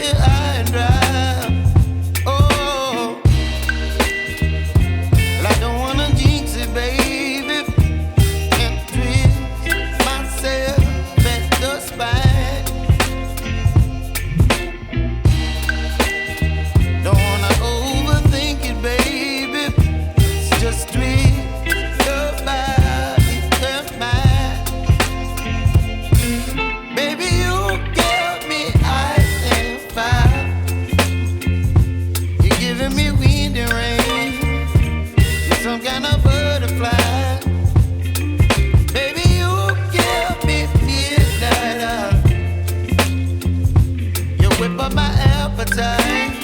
here high and dry. Oh, well, I don't wanna jinx it, baby, and twist myself at the spine. Don't wanna overthink it, baby. It's just twist your body and mine. Baby, you give me ice and fire. You're giving me wind and rain. You're some kind of butterfly. Baby, you give me midnight. You whip up my appetite.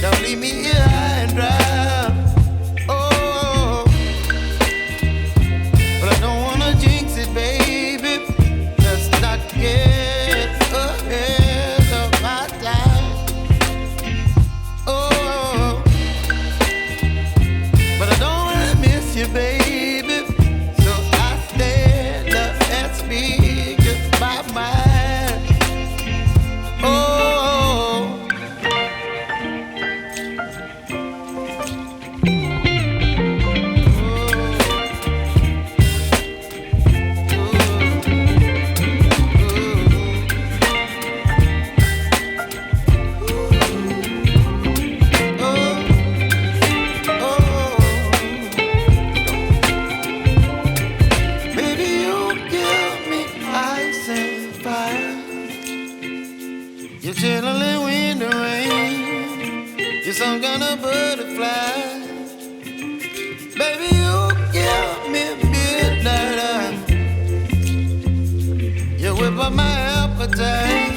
Don't leave me here high and dry. Oh, but I don't wanna jinx it, baby. Let's not get ahead of my time. Oh, but I don't wanna miss you, baby. So I stand up and speak my mind. Oh. Baby, you give me ice and fire. You're chilling wind and rain. You're some kind of butterfly. Baby, you give me midnight. You whip up my appetite.